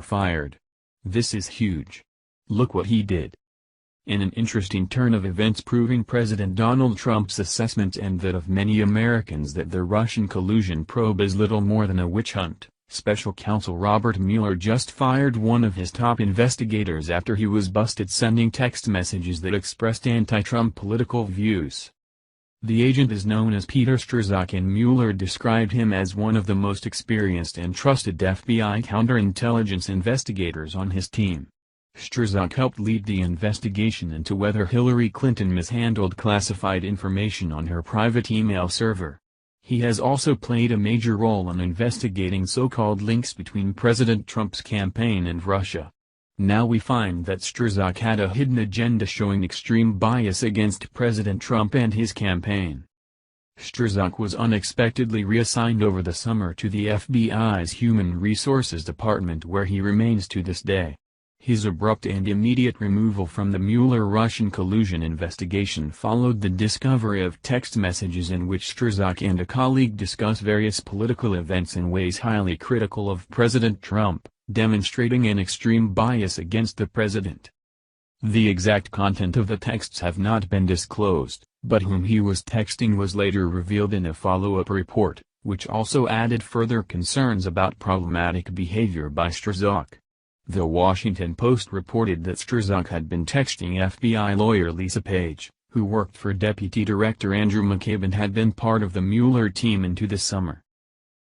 Mueller fired. This is huge. Look what he did. In an interesting turn of events proving President Donald Trump's assessment and that of many Americans that the Russian collusion probe is little more than a witch hunt, Special Counsel Robert Mueller just fired one of his top investigators after he was busted sending text messages that expressed anti-Trump political views. The agent is known as Peter Strzok, and Mueller described him as one of the most experienced and trusted FBI counterintelligence investigators on his team. Strzok helped lead the investigation into whether Hillary Clinton mishandled classified information on her private email server. He has also played a major role in investigating so-called links between President Trump's campaign and Russia. Now we find that Strzok had a hidden agenda showing extreme bias against President Trump and his campaign. Strzok was unexpectedly reassigned over the summer to the FBI's Human Resources Department, where he remains to this day. His abrupt and immediate removal from the Mueller Russian collusion investigation followed the discovery of text messages in which Strzok and a colleague discuss various political events in ways highly critical of President Trump, demonstrating an extreme bias against the president. The exact content of the texts have not been disclosed, but whom he was texting was later revealed in a follow-up report, which also added further concerns about problematic behavior by Strzok. The Washington Post reported that Strzok had been texting FBI lawyer Lisa Page, who worked for Deputy Director Andrew McCabe and had been part of the Mueller team into the summer.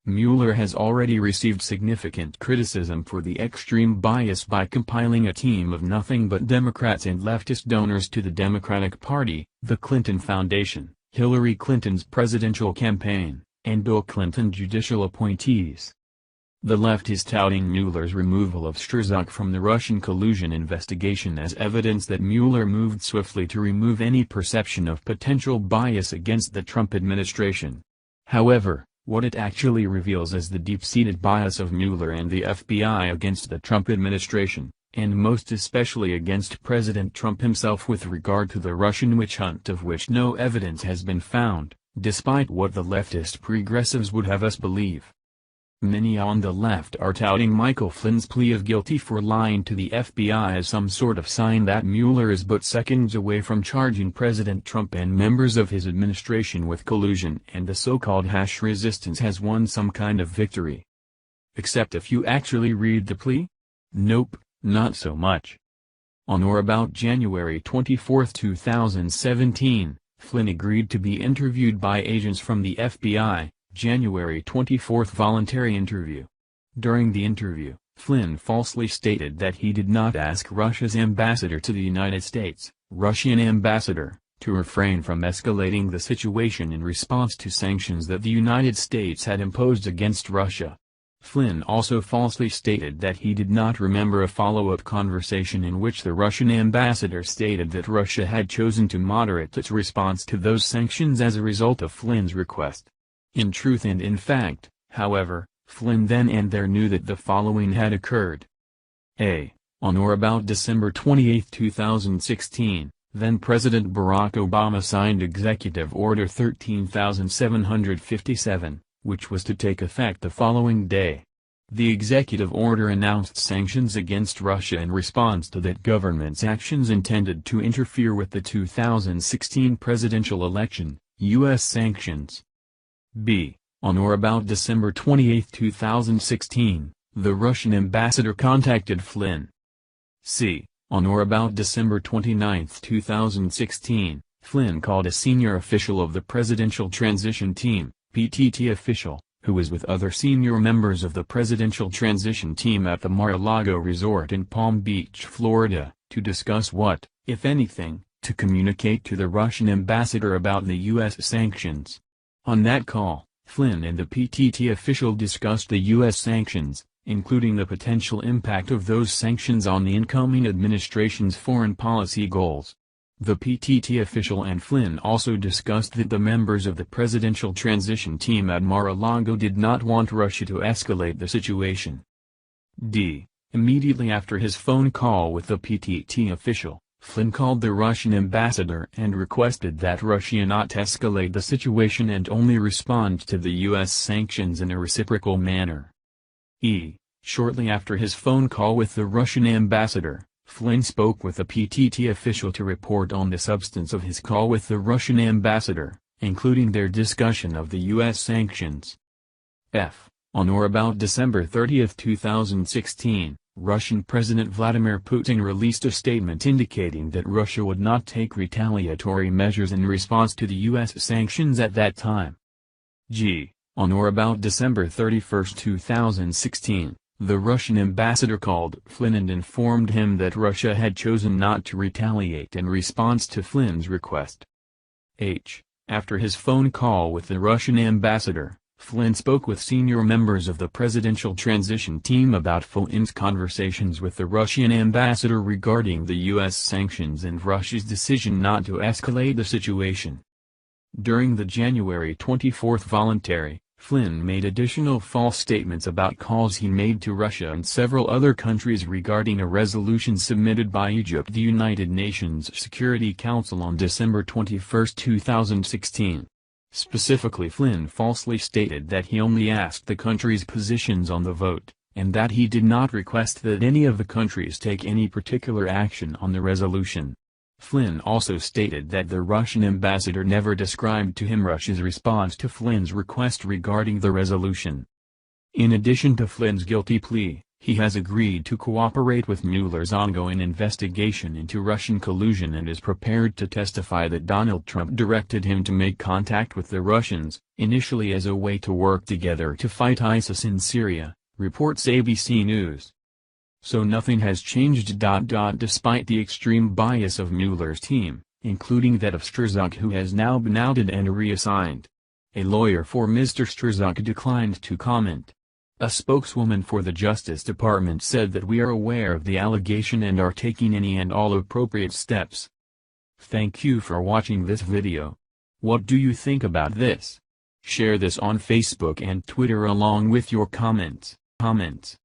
Mueller has already received significant criticism for the extreme bias by compiling a team of nothing but Democrats and leftist donors to the Democratic Party, the Clinton Foundation, Hillary Clinton's presidential campaign, and Bill Clinton judicial appointees. The left is touting Mueller's removal of Strzok from the Russian collusion investigation as evidence that Mueller moved swiftly to remove any perception of potential bias against the Trump administration. However, what it actually reveals is the deep-seated bias of Mueller and the FBI against the Trump administration, and most especially against President Trump himself with regard to the Russian witch hunt, of which no evidence has been found, despite what the leftist progressives would have us believe. Many on the left are touting Michael Flynn's plea of guilty for lying to the FBI as some sort of sign that Mueller is but seconds away from charging President Trump and members of his administration with collusion, and the so-called resistance has won some kind of victory. Except if you actually read the plea? Nope, not so much. On or about January 24, 2017, Flynn agreed to be interviewed by agents from the FBI. January 24 voluntary interview. During the interview, Flynn falsely stated that he did not ask Russia's ambassador to the United States, Russian ambassador, to refrain from escalating the situation in response to sanctions that the United States had imposed against Russia. Flynn also falsely stated that he did not remember a follow-up conversation in which the Russian ambassador stated that Russia had chosen to moderate its response to those sanctions as a result of Flynn's request. In truth and in fact, however, Flynn then and there knew that the following had occurred. A. On or about December 28, 2016, then-President Barack Obama signed Executive Order 13757, which was to take effect the following day. The executive order announced sanctions against Russia in response to that government's actions intended to interfere with the 2016 presidential election, U.S. sanctions. B. On or about December 28, 2016, the Russian ambassador contacted Flynn. C. On or about December 29, 2016, Flynn called a senior official of the Presidential Transition Team, PTT official, who was with other senior members of the Presidential Transition Team at the Mar-a-Lago Resort in Palm Beach, Florida, to discuss what, if anything, to communicate to the Russian ambassador about the U.S. sanctions. On that call, Flynn and the PTT official discussed the U.S. sanctions, including the potential impact of those sanctions on the incoming administration's foreign policy goals. The PTT official and Flynn also discussed that the members of the Presidential Transition Team at Mar-a-Lago did not want Russia to escalate the situation. D. Immediately after his phone call with the PTT official, Flynn called the Russian ambassador and requested that Russia not escalate the situation and only respond to the U.S. sanctions in a reciprocal manner. E. Shortly after his phone call with the Russian ambassador, Flynn spoke with a PTT official to report on the substance of his call with the Russian ambassador, including their discussion of the U.S. sanctions. On or about December 30, 2016, Russian President Vladimir Putin released a statement indicating that Russia would not take retaliatory measures in response to the U.S. sanctions at that time. On or about December 31, 2016, the Russian ambassador called Flynn and informed him that Russia had chosen not to retaliate in response to Flynn's request. After his phone call with the Russian ambassador, Flynn spoke with senior members of the presidential transition team about Flynn's conversations with the Russian ambassador regarding the U.S. sanctions and Russia's decision not to escalate the situation. During the January 24 voluntary, Flynn made additional false statements about calls he made to Russia and several other countries regarding a resolution submitted by Egypt to the United Nations Security Council on December 21, 2016. Specifically, Flynn falsely stated that he only asked the countries' positions on the vote, and that he did not request that any of the countries take any particular action on the resolution. Flynn also stated that the Russian ambassador never described to him Russia's response to Flynn's request regarding the resolution. In addition to Flynn's guilty plea, he has agreed to cooperate with Mueller's ongoing investigation into Russian collusion and is prepared to testify that Donald Trump directed him to make contact with the Russians, initially as a way to work together to fight ISIS in Syria, reports ABC News. So nothing has changed. Despite the extreme bias of Mueller's team, including that of Strzok, who has now been outed and reassigned. A lawyer for Mr. Strzok declined to comment. A spokeswoman for the Justice Department said that we are aware of the allegation and are taking any and all appropriate steps. Thank you for watching this video. What do you think about this? Share this on Facebook and Twitter along with your comments.